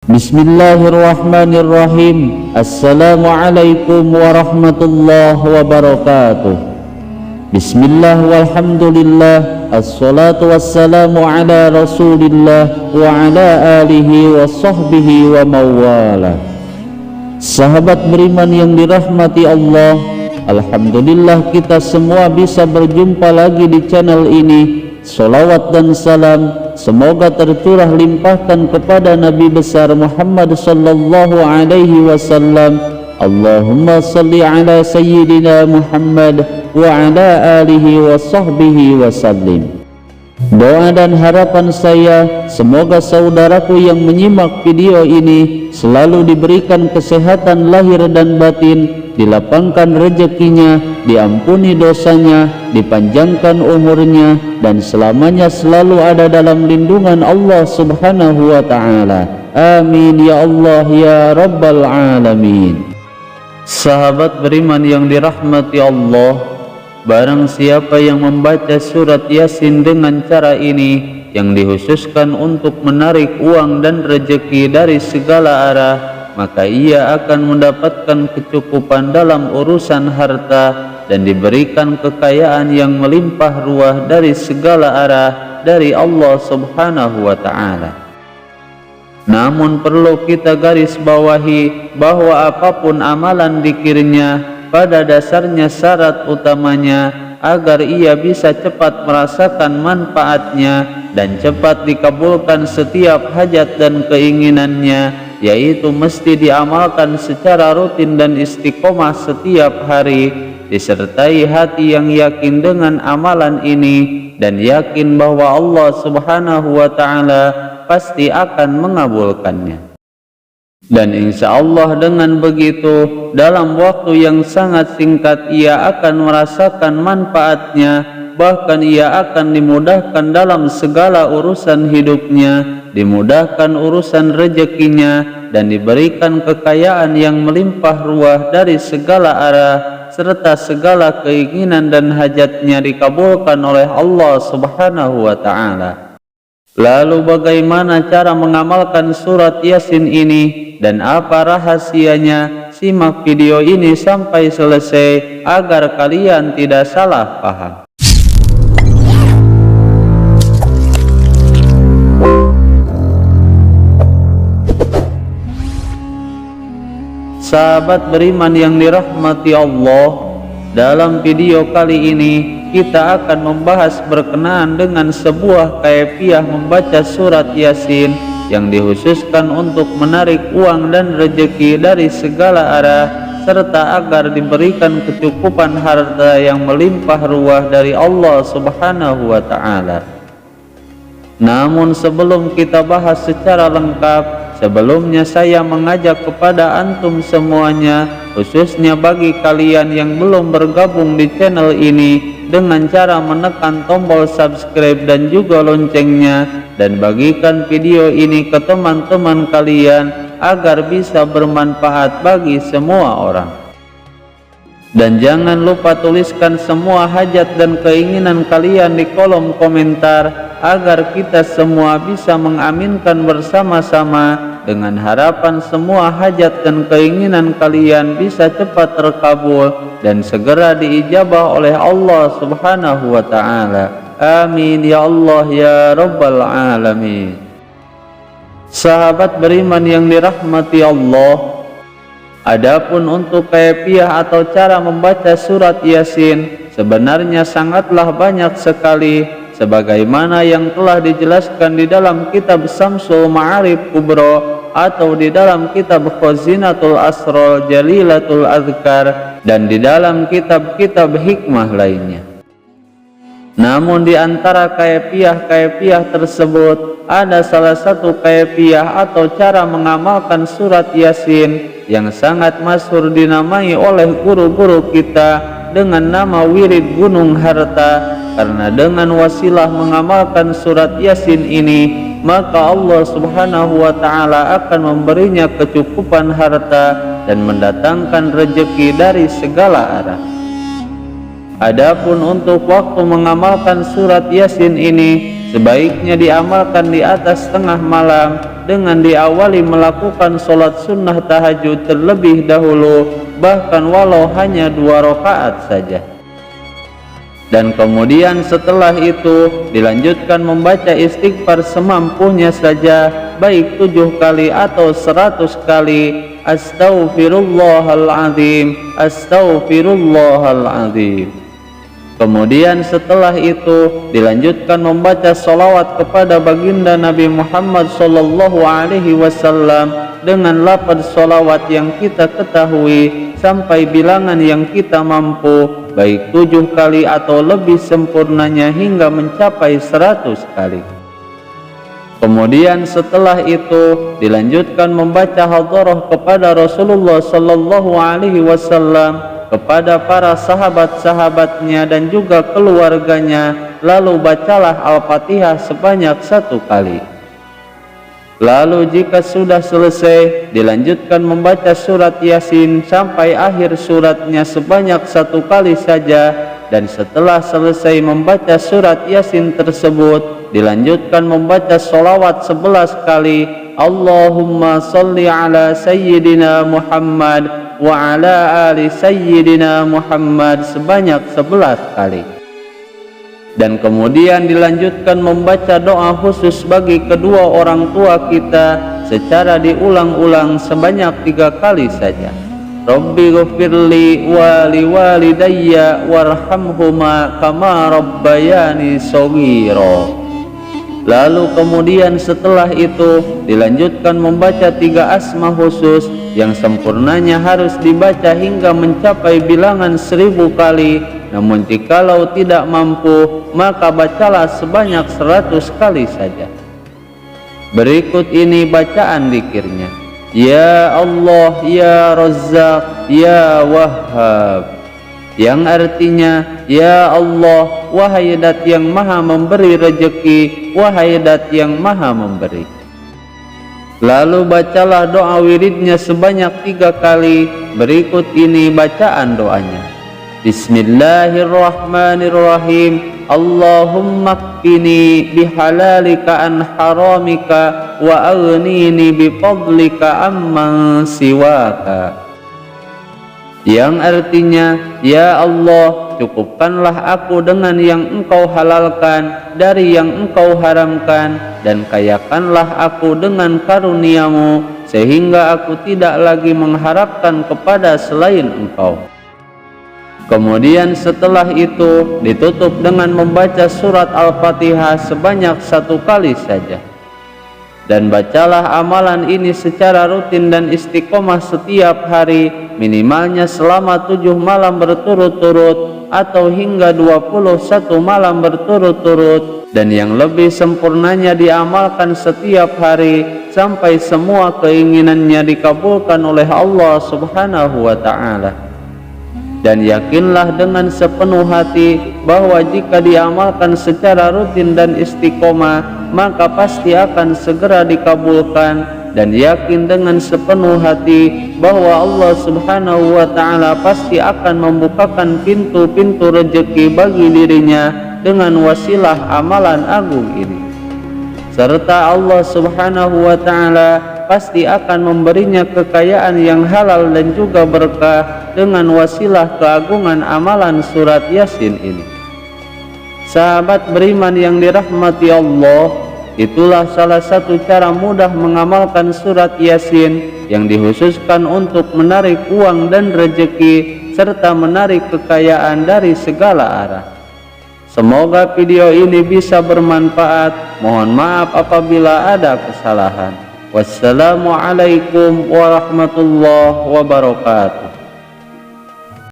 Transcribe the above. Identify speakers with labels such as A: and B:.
A: Bismillahirrahmanirrahim. Assalamualaikum warahmatullahi wabarakatuh. Bismillah walhamdulillah, assalatu wassalamu ala rasulillah wa ala alihi wa sahbihi wa mawala. Sahabat beriman yang dirahmati Allah, alhamdulillah kita semua bisa berjumpa lagi di channel ini. Salawat dan salam semoga tercurah limpahkan kepada Nabi besar Muhammad sallallahu alaihi wasallam. Allahumma salli ala sayyidina Muhammad wa ala alihi wa sahbihi wasallim. Doa dan harapan saya, semoga saudaraku yang menyimak video ini selalu diberikan kesehatan lahir dan batin, dilapangkan rezekinya, diampuni dosanya, dipanjangkan umurnya, dan selamanya selalu ada dalam lindungan Allah subhanahu wa ta'ala. Amin ya Allah ya Rabbal Alamin. Sahabat beriman yang dirahmati Allah, barang siapa yang membaca surat Yasin dengan cara ini, yang dikhususkan untuk menarik uang dan rezeki dari segala arah, maka ia akan mendapatkan kecukupan dalam urusan harta dan diberikan kekayaan yang melimpah ruah dari segala arah dari Allah subhanahu wa ta'ala. Namun perlu kita garis bawahi bahwa apapun amalan dikirnya, pada dasarnya syarat utamanya agar ia bisa cepat merasakan manfaatnya dan cepat dikabulkan setiap hajat dan keinginannya, yaitu mesti diamalkan secara rutin dan istiqomah setiap hari, disertai hati yang yakin dengan amalan ini dan yakin bahwa Allah subhanahu wa ta'ala pasti akan mengabulkannya. Dan insya Allah dengan begitu dalam waktu yang sangat singkat ia akan merasakan manfaatnya, bahkan ia akan dimudahkan dalam segala urusan hidupnya, dimudahkan urusan rezekinya, dan diberikan kekayaan yang melimpah ruah dari segala arah, serta segala keinginan dan hajatnya dikabulkan oleh Allah subhanahu wa ta'ala. Lalu bagaimana cara mengamalkan surat Yasin ini dan apa rahasianya? Simak video ini sampai selesai agar kalian tidak salah paham. Sahabat beriman yang dirahmati Allah, dalam video kali ini kita akan membahas berkenaan dengan sebuah kaifiah membaca surat Yasin yang dikhususkan untuk menarik uang dan rezeki dari segala arah, serta agar diberikan kecukupan harta yang melimpah ruah dari Allah subhanahu wa ta'ala. Namun sebelum kita bahas secara lengkap, sebelumnya saya mengajak kepada antum semuanya, khususnya bagi kalian yang belum bergabung di channel ini, dengan cara menekan tombol subscribe dan juga loncengnya, dan bagikan video ini ke teman-teman kalian agar bisa bermanfaat bagi semua orang. Dan jangan lupa tuliskan semua hajat dan keinginan kalian di kolom komentar agar kita semua bisa mengaminkan bersama-sama, dengan harapan semua hajat dan keinginan kalian bisa cepat terkabul dan segera diijabah oleh Allah subhanahu wa ta'ala. Amin ya Allah ya Rabbal Alamin. Sahabat beriman yang dirahmati Allah, adapun untuk kaifiah atau cara membaca surat Yasin sebenarnya sangatlah banyak sekali, sebagaimana yang telah dijelaskan di dalam kitab Syamsul Ma'arif Kubra atau di dalam kitab Khazinatul Asrar Jalilatul Azkar dan di dalam kitab-kitab hikmah lainnya. Namun di antara kaifiah-kaifiah tersebut ada salah satu kaifiah atau cara mengamalkan surat Yasin yang sangat masyhur dinamai oleh guru-guru kita dengan nama wirid gunung harta, karena dengan wasilah mengamalkan surat Yasin ini maka Allah subhanahu wa ta'ala akan memberinya kecukupan harta dan mendatangkan rezeki dari segala arah. Adapun untuk waktu mengamalkan surat Yasin ini sebaiknya diamalkan di atas tengah malam dengan diawali melakukan sholat sunnah tahajud terlebih dahulu, bahkan walau hanya 2 rakaat saja. Dan kemudian setelah itu dilanjutkan membaca istighfar semampunya saja, baik 7 kali atau 100 kali. Astaghfirullahaladzim, astaghfirullahaladzim. Kemudian setelah itu dilanjutkan membaca sholawat kepada baginda Nabi Muhammad SAW dengan lafaz sholawat yang kita ketahui sampai bilangan yang kita mampu, baik 7 kali atau lebih sempurnanya hingga mencapai 100 kali. Kemudian setelah itu dilanjutkan membaca hadharah kepada Rasulullah SAW, kepada para sahabat-sahabatnya dan juga keluarganya, lalu bacalah Al-Fatihah sebanyak 1 kali. Lalu jika sudah selesai, dilanjutkan membaca surat Yasin sampai akhir suratnya sebanyak 1 kali saja, dan setelah selesai membaca surat Yasin tersebut, dilanjutkan membaca sholawat 11 kali, Allahumma salli ala Sayyidina Muhammad wa ala ali Sayyidina Muhammad sebanyak 11 kali. Dan kemudian dilanjutkan membaca doa khusus bagi kedua orang tua kita secara diulang-ulang sebanyak 3 kali saja. Rabbi ghfirli wa liwalidayya warhamhuma kama rabbayani shaghira. Lalu kemudian setelah itu dilanjutkan membaca 3 asma khusus yang sempurnanya harus dibaca hingga mencapai bilangan 1000 kali. Namun jikalau tidak mampu, maka bacalah sebanyak 100 kali saja. Berikut ini bacaan zikirnya. Ya Allah, Ya Razzaq, Ya Wahhab, yang artinya, ya Allah, wahai Dat yang maha memberi rejeki, wahai Dat yang maha memberi. Lalu bacalah doa wiridnya sebanyak 3 kali. Berikut ini bacaan doanya. Bismillahirrahmanirrahim. Allahumma qini bihalalika an haramika wa aghnini bifadlika amman siwaka. Yang artinya, ya Allah, cukupkanlah aku dengan yang Engkau halalkan dari yang Engkau haramkan, dan kayakanlah aku dengan karunia-Mu sehingga aku tidak lagi mengharapkan kepada selain Engkau. Kemudian setelah itu ditutup dengan membaca surat Al-Fatihah sebanyak 1 kali saja. Dan bacalah amalan ini secara rutin dan istiqomah setiap hari, minimalnya selama 7 malam berturut-turut atau hingga 21 malam berturut-turut, dan yang lebih sempurnanya diamalkan setiap hari sampai semua keinginannya dikabulkan oleh Allah Subhanahu wa Ta'ala. Dan yakinlah dengan sepenuh hati bahwa jika diamalkan secara rutin dan istiqomah, maka pasti akan segera dikabulkan. Dan yakin dengan sepenuh hati bahwa Allah Subhanahu wa Ta'ala pasti akan membukakan pintu-pintu rezeki bagi dirinya dengan wasilah amalan agung ini. Serta Allah Subhanahu wa Ta'ala pasti akan memberinya kekayaan yang halal dan juga berkah dengan wasilah keagungan amalan surat Yasin ini. Sahabat beriman yang dirahmati Allah, itulah salah satu cara mudah mengamalkan surat Yasin yang dikhususkan untuk menarik uang dan rezeki serta menarik kekayaan dari segala arah. Semoga video ini bisa bermanfaat. Mohon maaf apabila ada kesalahan. Wassalamualaikum warahmatullahi wabarakatuh.